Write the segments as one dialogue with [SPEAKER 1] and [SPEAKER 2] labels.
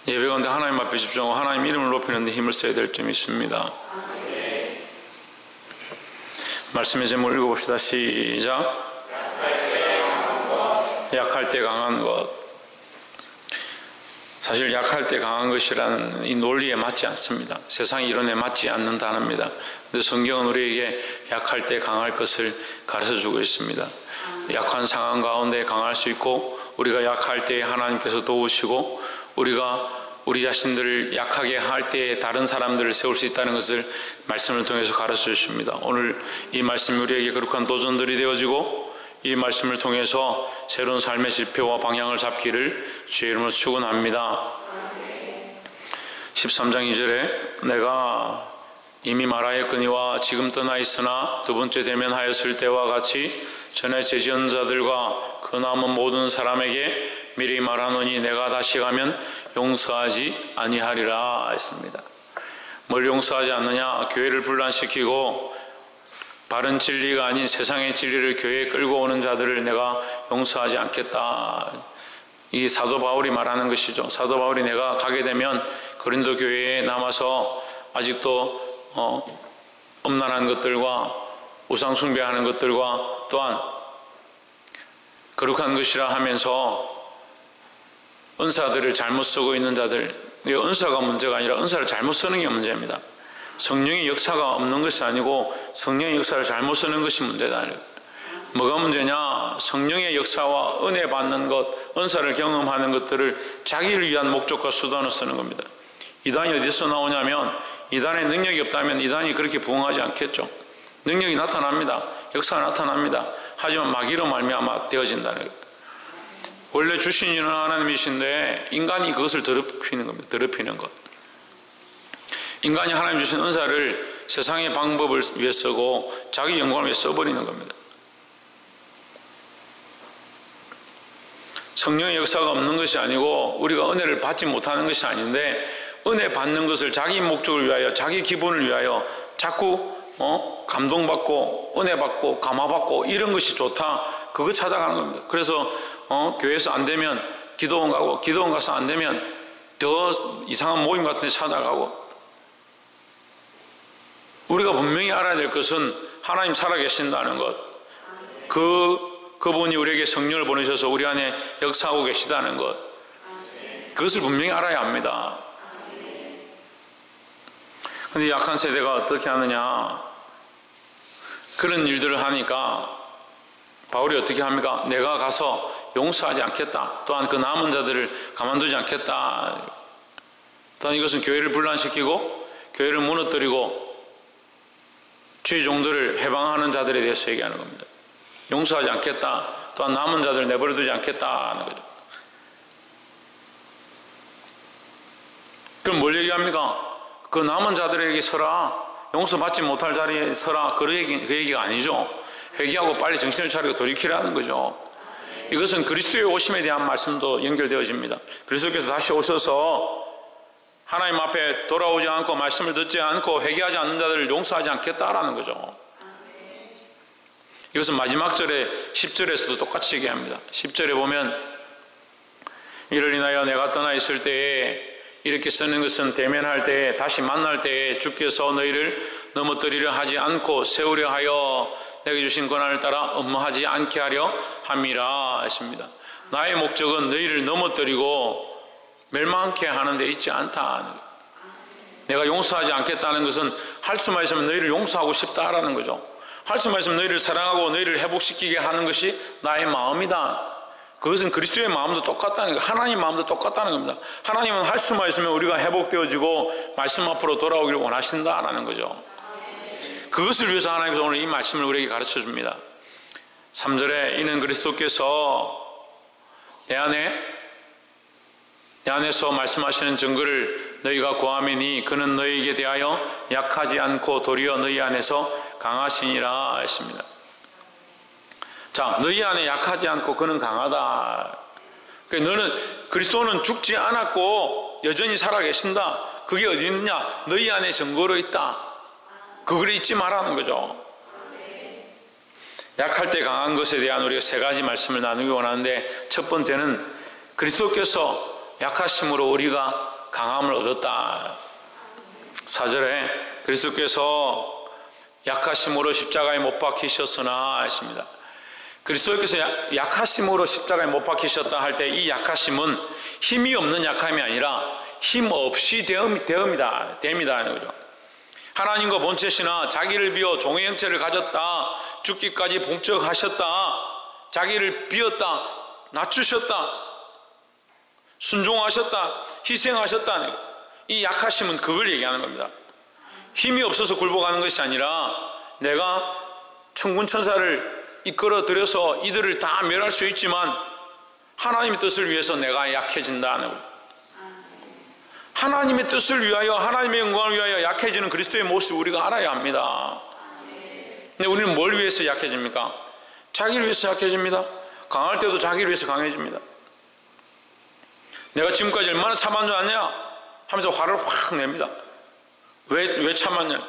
[SPEAKER 1] 예배 가운데 하나님 앞에 집중하고 하나님 이름을 높이는 데 힘을 써야 될 점이 있습니다. 말씀의 제목을 읽어봅시다. 시작. 약할 때 강한 것. 사실 약할 때 강한 것이라는 이 논리에 맞지 않습니다. 세상 이론에 맞지 않는 단어입니다. 그런데 성경은 우리에게 약할 때 강할 것을 가르쳐주고 있습니다. 약한 상황 가운데 강할 수 있고, 우리가 약할 때 하나님께서 도우시고, 우리가 우리 자신들을 약하게 할 때 다른 사람들을 세울 수 있다는 것을 말씀을 통해서 가르쳐 주십니다. 오늘 이 말씀이 우리에게 거룩한 도전들이 되어지고, 이 말씀을 통해서 새로운 삶의 지표와 방향을 잡기를 주의 이름으로 축원합니다. 13장 2절에 내가 이미 말하였거니와 지금 떠나 있으나 두 번째 대면하였을 때와 같이 전에 제지은 자들과 그 남은 모든 사람에게 미리 말하노니 내가 다시 가면 용서하지 아니하리라 했습니다. 뭘 용서하지 않느냐? 교회를 분란시키고 바른 진리가 아닌 세상의 진리를 교회에 끌고 오는 자들을 내가 용서하지 않겠다. 이 사도 바울이 말하는 것이죠. 사도 바울이 내가 가게 되면 고린도 교회에 남아서 아직도 엄란한 것들과 우상 숭배하는 것들과 또한 거룩한 것이라 하면서 은사들을 잘못 쓰고 있는 자들, 은사가 문제가 아니라 은사를 잘못 쓰는 게 문제입니다. 성령의 역사가 없는 것이 아니고 성령의 역사를 잘못 쓰는 것이 문제다. 뭐가 문제냐? 성령의 역사와 은혜 받는 것, 은사를 경험하는 것들을 자기를 위한 목적과 수단으로 쓰는 겁니다. 이단이 어디서 나오냐면, 이단에 능력이 없다면 이단이 그렇게 부흥하지 않겠죠. 능력이 나타납니다. 역사가 나타납니다. 하지만 마귀로 말미암아 되어진다는 거예요. 원래 주신 이는 하나님이신데 인간이 그것을 더럽히는 겁니다. 더럽히는 것. 인간이 하나님 주신 은사를 세상의 방법을 위해 쓰고 자기 영광을 위해 써버리는 겁니다. 성령의 역사가 없는 것이 아니고 우리가 은혜를 받지 못하는 것이 아닌데, 은혜 받는 것을 자기 목적을 위하여, 자기 기분을 위하여 자꾸 감동받고 은혜 받고 감화받고 이런 것이 좋다, 그거 찾아가는 겁니다. 그래서 교회에서 안 되면 기도원 가고, 기도원 가서 안 되면 더 이상한 모임 같은 데 찾아가고. 우리가 분명히 알아야 될 것은 하나님 살아계신다는 것, 그분이 우리에게 성령을 보내셔서 우리 안에 역사하고 계시다는 것, 그것을 분명히 알아야 합니다. 그런데 약한 세대가 어떻게 하느냐? 그런 일들을 하니까 바울이 어떻게 합니까? 내가 가서 용서하지 않겠다. 또한 그 남은 자들을 가만두지 않겠다. 또한 이것은 교회를 분란시키고 교회를 무너뜨리고 주의 종들을 해방하는 자들에 대해서 얘기하는 겁니다. 용서하지 않겠다. 또한 남은 자들을 내버려두지 않겠다 하는 거죠. 그럼 뭘 얘기합니까? 그 남은 자들에게 서라, 용서받지 못할 자리에 서라, 그 얘기가 아니죠. 회개하고 빨리 정신을 차리고 돌이키라는 거죠. 이것은 그리스도의 오심에 대한 말씀도 연결되어집니다. 그리스도께서 다시 오셔서 하나님 앞에 돌아오지 않고 말씀을 듣지 않고 회개하지 않는 자들을 용서하지 않겠다라는 거죠. 이것은 마지막 절에 10절에서도 똑같이 얘기합니다. 10절에 보면 이를 인하여 내가 떠나 있을 때에, 이렇게 쓰는 것은 대면할 때에, 다시 만날 때에 주께서 너희를 넘어뜨리려 하지 않고 세우려 하여 내게 주신 권한을 따라 업무하지 않게 하려 함이라 했습니다. 나의 목적은 너희를 넘어뜨리고 멸망케 하는 데 있지 않다. 내가 용서하지 않겠다는 것은 할 수만 있으면 너희를 용서하고 싶다라는 거죠. 할 수만 있으면 너희를 사랑하고 너희를 회복시키게 하는 것이 나의 마음이다. 그것은 그리스도의 마음도 똑같다는 거예요. 하나님 마음도 똑같다는 겁니다. 하나님은 할 수만 있으면 우리가 회복되어지고 말씀 앞으로 돌아오기를 원하신다라는 거죠. 그것을 위해서 하나님께서 오늘 이 말씀을 우리에게 가르쳐 줍니다. 3절에 이는 그리스도께서 내 안에서 말씀하시는 증거를 너희가 구하매니 그는 너희에게 대하여 약하지 않고 도리어 너희 안에서 강하시니라 했습니다. 자, 너희 안에 약하지 않고 그는 강하다. 그러니까 너는, 그리스도는 죽지 않았고 여전히 살아계신다. 그게 어디 있느냐? 너희 안에 증거로 있다. 그걸 잊지 말라는 거죠. 약할 때 강한 것에 대한 우리가 세 가지 말씀을 나누기 원하는데, 첫 번째는 그리스도께서 약하심으로 우리가 강함을 얻었다. 4절에 그리스도께서 약하심으로 십자가에 못 박히셨으나 했습니다. 그리스도께서 약하심으로 십자가에 못 박히셨다 할 때 이 약하심은 힘이 없는 약함이 아니라 힘 없이 됩니다. 거죠. 하나님과 본체시나 자기를 비워 종의 형체를 가졌다. 죽기까지 봉적하셨다. 자기를 비웠다. 낮추셨다. 순종하셨다. 희생하셨다. 이 약하심은 그걸 얘기하는 겁니다. 힘이 없어서 굴복하는 것이 아니라 내가 천군 천사를 이끌어 들여서 이들을 다 멸할 수 있지만 하나님의 뜻을 위해서 내가 약해진다는 거예요. 하나님의 뜻을 위하여 하나님의 영광을 위하여 약해지는 그리스도의 모습을 우리가 알아야 합니다. 근데 우리는 뭘 위해서 약해집니까? 자기를 위해서 약해집니다. 강할 때도 자기를 위해서 강해집니다. 내가 지금까지 얼마나 참은 줄 아냐 하면서 화를 확 냅니다. 왜 참았냐?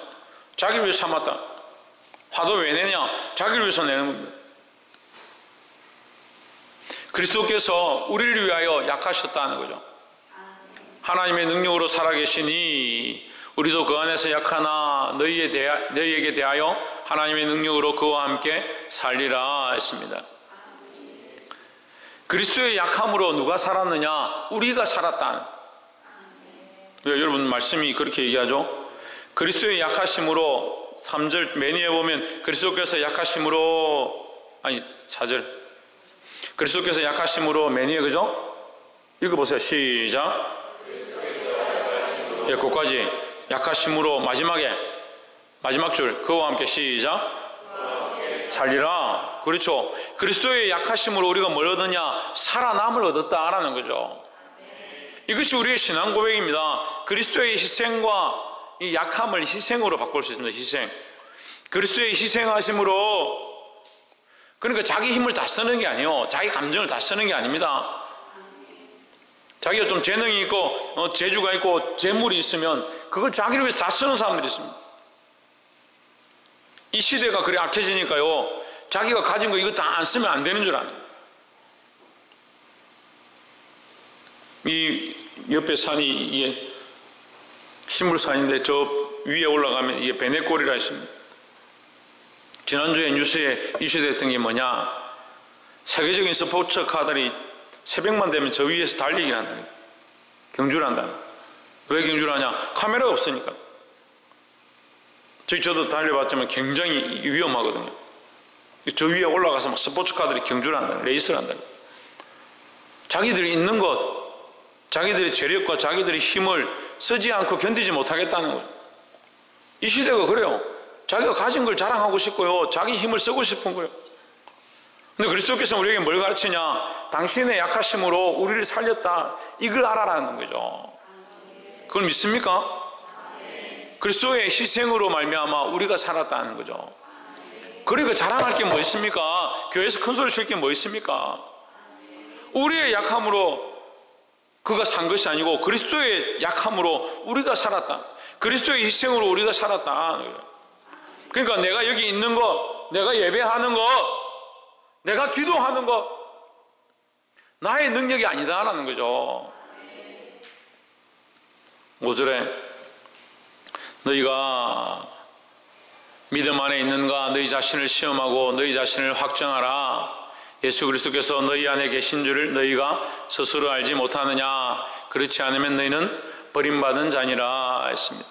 [SPEAKER 1] 자기를 위해서 참았다. 화도 왜 내냐? 자기를 위해서 내는 겁니다. 그리스도께서 우리를 위하여 약하셨다는 거죠. 하나님의 능력으로 살아계시니 우리도 그 안에서 약하나 너희에게 대하여 하나님의 능력으로 그와 함께 살리라 했습니다. 그리스도의 약함으로 누가 살았느냐? 우리가 살았다. 여러분 말씀이 그렇게 얘기하죠. 그리스도의 약하심으로 3절 맨 위에 보면 그리스도께서 약하심으로 4절 그리스도께서 약하심으로 맨 위에 그죠? 읽어보세요. 시작. 예, 거기까지 약하심으로 마지막 줄 그와 함께 시작. 살리라. 그렇죠. 그리스도의 약하심으로 우리가 뭘 얻느냐? 살아남을 얻었다라는 거죠. 이것이 우리의 신앙 고백입니다. 그리스도의 희생과 이 약함을 희생으로 바꿀 수 있습니다. 희생. 그리스도의 희생하심으로 그러니까 자기 힘을 다 쓰는 게 아니에요. 자기 감정을 다 쓰는 게 아닙니다. 자기가 좀 재능이 있고 재주가 있고 재물이 있으면 그걸 자기를 위해서 다 쓰는 사람들이 있습니다. 이 시대가 그래 악해지니까요. 자기가 가진 거 이거 다 안 쓰면 안 되는 줄 아는 거예요. 이 옆에 산이 이게 신물산인데 저 위에 올라가면 이게 베네골이라 있습니다. 지난주에 뉴스에 이슈됐던 게 뭐냐? 세계적인 스포츠 카들이 새벽만 되면 저 위에서 달리기를 한다는 거예요. 경주를 한다는 거예요. 왜 경주를 하냐? 카메라가 없으니까. 저도 달려봤지만 굉장히 위험하거든요. 저 위에 올라가서 막 스포츠카들이 경주를 한다는 거예요. 레이스를 한다는 거예요. 자기들이 있는 것, 자기들의 재력과 자기들의 힘을 쓰지 않고 견디지 못하겠다는 거예요. 이 시대가 그래요. 자기가 가진 걸 자랑하고 싶고요. 자기 힘을 쓰고 싶은 거예요. 근데 그리스도께서 우리에게 뭘 가르치냐? 당신의 약하심으로 우리를 살렸다. 이걸 알아라는 거죠. 그걸 믿습니까? 그리스도의 희생으로 말미암아 우리가 살았다는 거죠. 그러니까 자랑할 게 뭐 있습니까? 교회에서 큰 소리 칠 게 뭐 있습니까? 우리의 약함으로 그가 산 것이 아니고 그리스도의 약함으로 우리가 살았다. 그리스도의 희생으로 우리가 살았다. 그러니까 내가 여기 있는 것, 내가 예배하는 것, 내가 기도하는 것 나의 능력이 아니다라는 거죠. 5절에 너희가 믿음 안에 있는가 너희 자신을 시험하고 너희 자신을 확정하라. 예수 그리스도께서 너희 안에 계신 줄을 너희가 스스로 알지 못하느냐? 그렇지 않으면 너희는 버림받은 자니라 했습니다.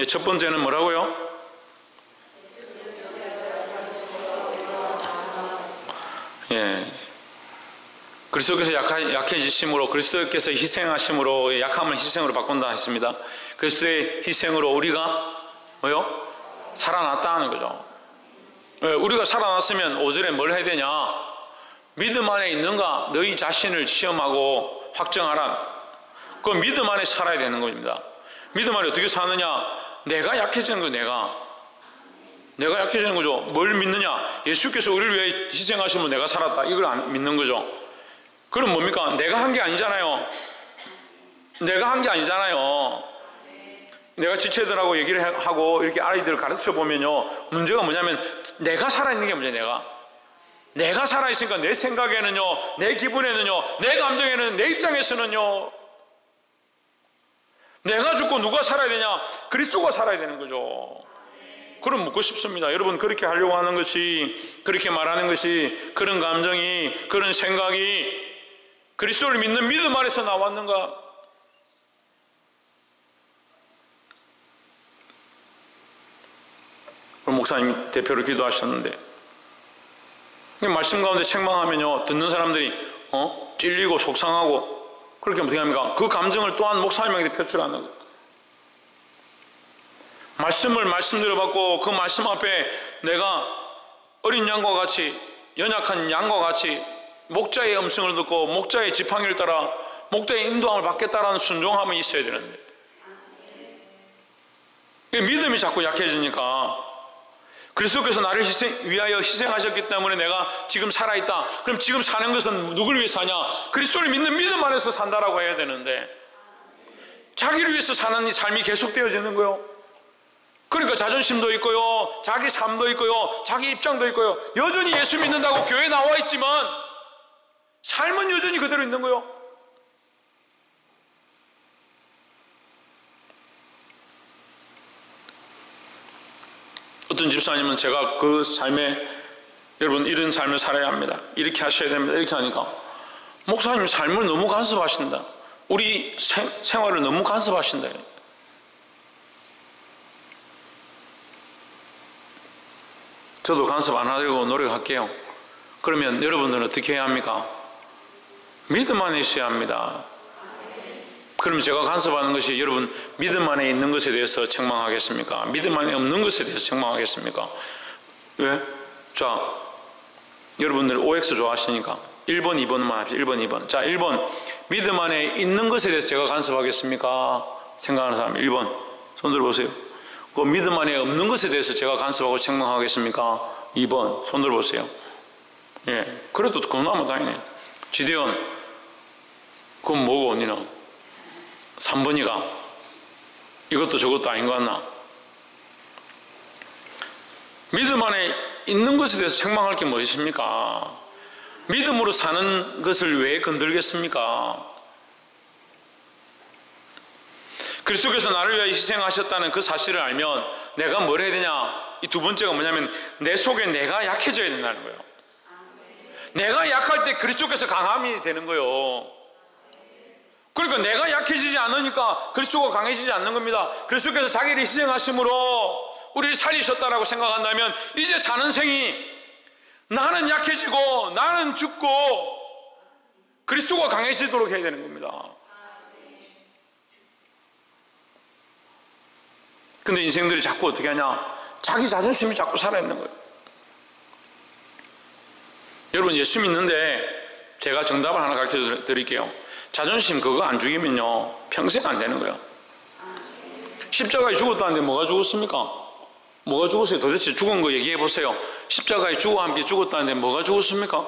[SPEAKER 1] 첫 번째는 뭐라고요? 예, 그리스도께서 약해지심으로 그리스도께서 희생하심으로 약함을 희생으로 바꾼다 했습니다. 그리스도의 희생으로 우리가 뭐요? 살아났다 하는 거죠. 우리가 살아났으면 5절에 뭘 해야 되냐? 믿음 안에 있는가 너희 자신을 시험하고 확정하라. 그 믿음 안에 살아야 되는 겁니다. 믿음 안에 어떻게 사느냐? 내가 약해지는 거예요. 내가 약해지는 거죠. 뭘 믿느냐? 예수께서 우리를 위해 희생하시면 내가 살았다. 이걸 안 믿는 거죠. 그럼 뭡니까? 내가 한 게 아니잖아요. 내가 지체들하고 얘기를 하고 이렇게 아이들을 가르쳐 보면요, 문제가 뭐냐면 내가 살아있는 게 문제예요. 내가 살아있으니까 내 생각에는요, 내 기분에는요, 내 감정에는, 내 입장에서는요 내가 죽고 누가 살아야 되냐? 그리스도가 살아야 되는 거죠. 그럼 묻고 싶습니다. 여러분, 그렇게 하려고 하는 것이, 그렇게 말하는 것이, 그런 감정이, 그런 생각이 그리스도를 믿는 믿음 안에서 나왔는가? 목사님 대표로 기도하셨는데, 말씀 가운데 책망하면요, 듣는 사람들이 찔리고 속상하고, 그렇게 어떻게 합니까? 그 감정을 또한 목사님에게 표출하는 거예요. 말씀을 말씀대로 받고 그 말씀 앞에 내가 어린 양과 같이, 연약한 양과 같이 목자의 음성을 듣고 목자의 지팡이를 따라 목자의 인도함을 받겠다라는 순종함이 있어야 되는데, 믿음이 자꾸 약해지니까, 그리스도께서 나를 위하여 희생하셨기 때문에 내가 지금 살아있다. 그럼 지금 사는 것은 누굴 위해 사냐? 그리스도를 믿는 믿음 안에서 산다라고 해야 되는데, 자기를 위해서 사는 이 삶이 계속되어지는 거예요. 그러니까 자존심도 있고요, 자기 삶도 있고요, 자기 입장도 있고요. 여전히 예수 믿는다고 교회에 나와 있지만 삶은 여전히 그대로 있는 거예요. 어떤 집사님은 제가 그 삶에, 여러분 이런 삶을 살아야 합니다, 이렇게 하셔야 됩니다, 이렇게 하니까, 목사님 삶을 너무 간섭하신다, 우리 생활을 너무 간섭하신다. 저도 간섭 안 하려고 노력할게요. 그러면 여러분들은 어떻게 해야 합니까? 믿음 안에 있어야 합니다. 그럼 제가 간섭하는 것이 여러분 믿음 안에 있는 것에 대해서 책망하겠습니까? 믿음 안에 없는 것에 대해서 책망하겠습니까? 왜? 자, 여러분들 OX 좋아하시니까 1번, 2번만 합시다. 1번, 2번. 자, 1번. 믿음 안에 있는 것에 대해서 제가 간섭하겠습니까? 생각하는 사람 1번. 손 들어보세요. 그 믿음 안에 없는 것에 대해서 제가 간섭하고 책망하겠습니까? 2번. 손 들어보세요. 예. 그래도 그나마 다행이네. 지대원. 그건 뭐고, 언니는? 3번이가. 이것도 저것도 아닌 것 같나? 믿음 안에 있는 것에 대해서 책망할 게 무엇입니까? 믿음으로 사는 것을 왜 건들겠습니까? 그리스도께서 나를 위하여 희생하셨다는 그 사실을 알면 내가 뭘 해야 되냐? 이 두 번째가 뭐냐면 내 속에 내가 약해져야 된다는 거예요. 내가 약할 때 그리스도께서 강함이 되는 거예요. 그러니까 내가 약해지지 않으니까 그리스도가 강해지지 않는 겁니다. 그리스도께서 자기를 희생하심으로 우리를 살리셨다라고 생각한다면 이제 사는 생이 나는 약해지고 나는 죽고 그리스도가 강해지도록 해야 되는 겁니다. 근데 인생들이 자꾸 어떻게 하냐? 자기 자존심이 자꾸 살아있는 거예요. 여러분 예수 믿는데 제가 정답을 하나 가르쳐 드릴게요. 자존심 그거 안 죽이면요 평생 안 되는 거예요. 십자가에 죽었다는데 뭐가 죽었습니까? 뭐가 죽었어요? 도대체 죽은 거 얘기해 보세요. 십자가에 주와 함께 죽었다는데 뭐가 죽었습니까?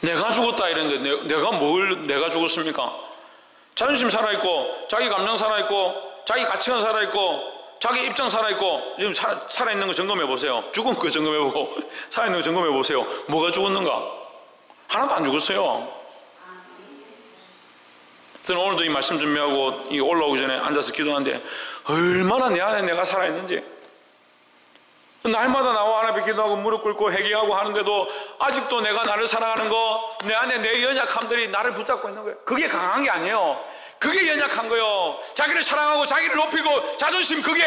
[SPEAKER 1] 내가 죽었다 이랬는데 내가 죽었습니까? 자존심 살아있고 자기 감정 살아있고 자기 가치관 살아있고 자기 입장 살아있고 지금 살아있는 거 점검해 보세요. 죽은 거 점검해 보고 살아있는 거 점검해 보세요. 뭐가 죽었는가? 하나도 안 죽었어요. 저는 오늘도 이 말씀 준비하고 이 올라오기 전에 앉아서 기도하는데 얼마나 내 안에 내가 살아있는지, 날마다 나와 하나님께 기도하고 무릎 꿇고 회개하고 하는데도 아직도 내가 나를 사랑하는 거, 내 안에 내 연약함들이 나를 붙잡고 있는 거예요. 그게 강한 게 아니에요. 그게 연약한 거예요. 자기를 사랑하고 자기를 높이고 자존심, 그게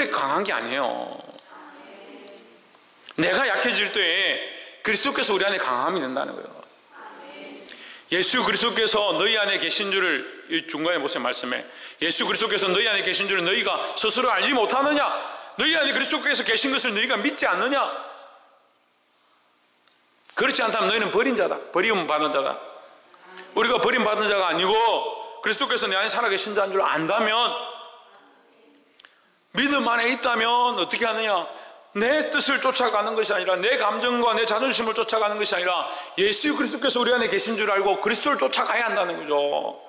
[SPEAKER 1] 강한 게 아니에요. 내가 약해질 때에 그리스도께서 우리 안에 강함이 된다는 거예요. 예수 그리스도께서 너희 안에 계신 줄을, 이 중간에 보세요 말씀에, 예수 그리스도께서 너희 안에 계신 줄을 너희가 스스로 알지 못하느냐? 너희 안에 그리스도께서 계신 것을 너희가 믿지 않느냐? 그렇지 않다면 너희는 버린 자다, 버림받은 자다. 우리가 버림받은 자가 아니고 그리스도께서 내 안에 살아계신 자인 줄 안다면, 믿음 안에 있다면 어떻게 하느냐? 내 뜻을 쫓아가는 것이 아니라, 내 감정과 내 자존심을 쫓아가는 것이 아니라 예수 그리스도께서 우리 안에 계신 줄 알고 그리스도를 쫓아가야 한다는 거죠.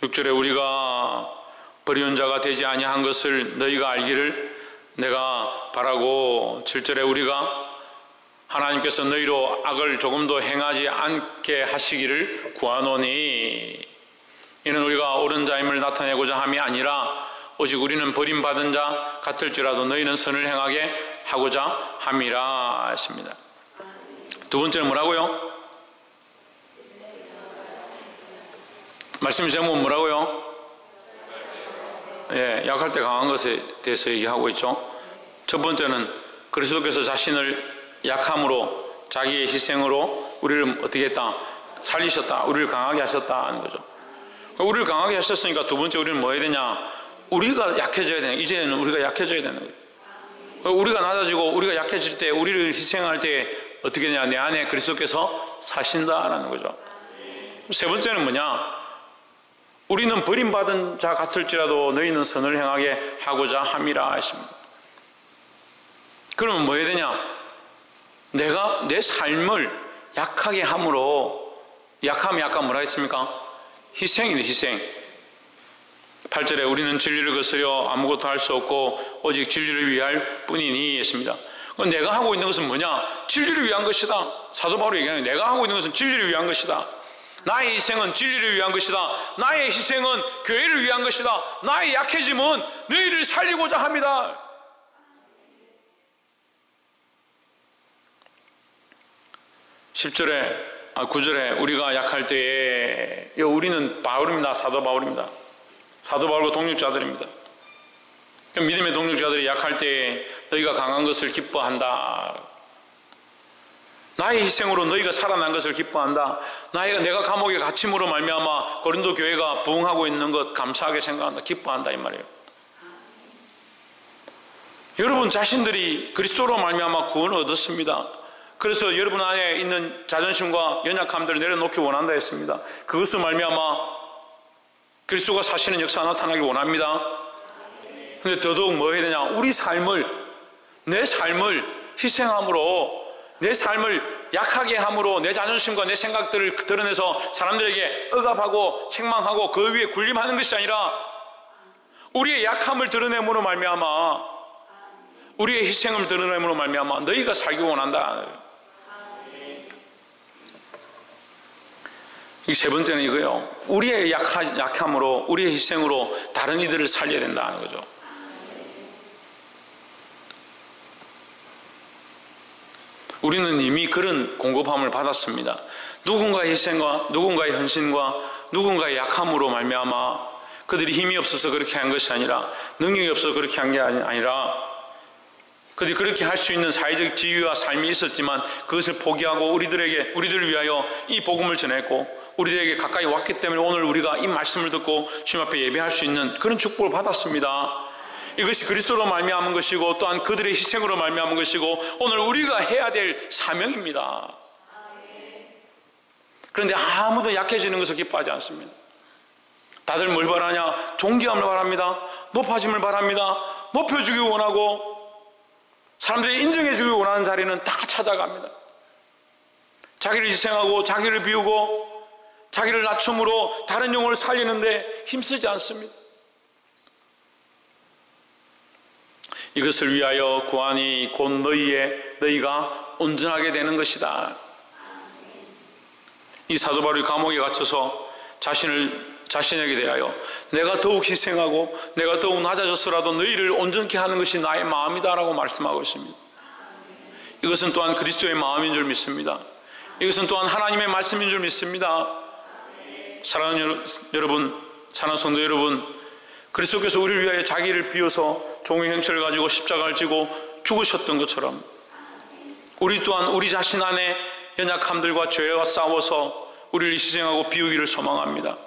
[SPEAKER 1] 6절에 우리가 버리운 자가 되지 아니한 것을 너희가 알기를 내가 바라고, 7절에 우리가 하나님께서 너희로 악을 조금도 행하지 않게 하시기를 구하노니 이는 우리가 옳은 자임을 나타내고자 함이 아니라 오직 우리는 버림받은 자 같을지라도 너희는 선을 행하게 하고자 함이라 하십니다. 두 번째는 뭐라고요? 말씀 제목은 뭐라고요? 예, 약할 때 강한 것에 대해서 얘기하고 있죠. 첫 번째는 그리스도께서 자신을 약함으로 자기의 희생으로 우리를 어떻게 했다? 살리셨다. 우리를 강하게 하셨다 하는 거죠. 우리를 강하게 하셨으니까 두 번째 우리는 뭐 해야 되냐? 우리가 약해져야 되는, 이제는 우리가 약해져야 되는 거예요. 우리가 낮아지고 우리가 약해질 때, 우리를 희생할 때 어떻게 되냐? 내 안에 그리스도께서 사신다라는 거죠. 세 번째는 뭐냐? 우리는 버림받은 자 같을지라도 너희는 선을 행하게 하고자 함이라 하십니다. 그러면 뭐 해야 되냐? 내가 내 삶을 약하게 함으로, 약함이 아까 뭐라 했습니까? 희생이네, 희생. 8절에 우리는 진리를 거스려 아무것도 할 수 없고 오직 진리를 위할 뿐이니 했습니다. 내가 하고 있는 것은 뭐냐? 진리를 위한 것이다. 사도 바울이 얘기하는 거예요. 내가 하고 있는 것은 진리를 위한 것이다. 나의 희생은 진리를 위한 것이다. 나의 희생은 교회를 위한 것이다. 나의 약해짐은 너희를 살리고자 합니다. 9절에 우리가 약할 때에, 우리는 바울입니다. 사도 바울입니다. 사도 바울과 동력자들입니다. 믿음의 동력자들이 약할 때에 너희가 강한 것을 기뻐한다. 나의 희생으로 너희가 살아난 것을 기뻐한다. 내가 감옥에 갇힘으로 말미암아 고린도 교회가 부흥하고 있는 것 감사하게 생각한다. 기뻐한다 이 말이에요. 여러분 자신들이 그리스도로 말미암아 구원을 얻었습니다. 그래서 여러분 안에 있는 자존심과 연약함들을 내려놓기 원한다 했습니다. 그것을 말미암아 그리스도가 사시는 역사가 나타나기 원합니다. 근데 더더욱 뭐 해야 되냐? 우리 삶을, 내 삶을 희생함으로, 내 삶을 약하게 함으로 내 자존심과 내 생각들을 드러내서 사람들에게 억압하고 책망하고 그 위에 군림하는 것이 아니라 우리의 약함을 드러내므로 말미암아, 우리의 희생을 드러내므로 말미암아 너희가 살기 원한다. 이 세 번째는 이거예요. 우리의 약함으로, 우리의 희생으로 다른 이들을 살려야 된다는 거죠. 우리는 이미 그런 공급함을 받았습니다. 누군가의 희생과 누군가의 헌신과 누군가의 약함으로 말미암아 그들이 힘이 없어서 그렇게 한 것이 아니라, 능력이 없어서 그렇게 한 게 아니라 그들이 그렇게 할 수 있는 사회적 지위와 삶이 있었지만 그것을 포기하고 우리들을 위하여 이 복음을 전했고 우리들에게 가까이 왔기 때문에 오늘 우리가 이 말씀을 듣고 주님 앞에 예배할 수 있는 그런 축복을 받았습니다. 이것이 그리스도로 말미암은 것이고 또한 그들의 희생으로 말미암은 것이고 오늘 우리가 해야 될 사명입니다. 그런데 아무도 약해지는 것을 기뻐하지 않습니다. 다들 뭘 바라냐? 존귀함을 바랍니다. 높아짐을 바랍니다. 높여주기 원하고 사람들이 인정해주기 원하는 자리는 다 찾아갑니다. 자기를 희생하고 자기를 비우고 자기를 낮춤으로 다른 영혼을 살리는데 힘쓰지 않습니다. 이것을 위하여 구하니 곧 너희가 온전하게 되는 것이다. 이 사도 바울이 감옥에 갇혀서 자신에게 대하여 내가 더욱 희생하고 내가 더욱 낮아졌으라도 너희를 온전케 하는 것이 나의 마음이다라고 말씀하고 있습니다. 이것은 또한 그리스도의 마음인 줄 믿습니다. 이것은 또한 하나님의 말씀인 줄 믿습니다. 사랑하는 여러분, 사랑하는 성도 여러분, 그리스도께서 우리를 위하여 자기를 비워서 종의 형체를 가지고 십자가를 지고 죽으셨던 것처럼 우리 또한 우리 자신 안에 연약함들과 죄와 싸워서 우리를 희생하고 비우기를 소망합니다.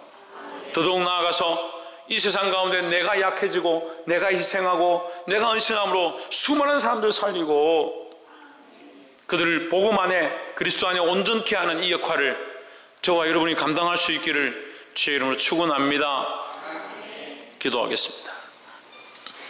[SPEAKER 1] 더더욱 나아가서 이 세상 가운데 내가 약해지고 내가 희생하고 내가 헌신함으로 수많은 사람들을 살리고 그들을 복음 안에 그리스도 안에 온전케 하는 이 역할을 저와 여러분이 감당할 수 있기를 주의 이름으로 축원합니다. 기도하겠습니다.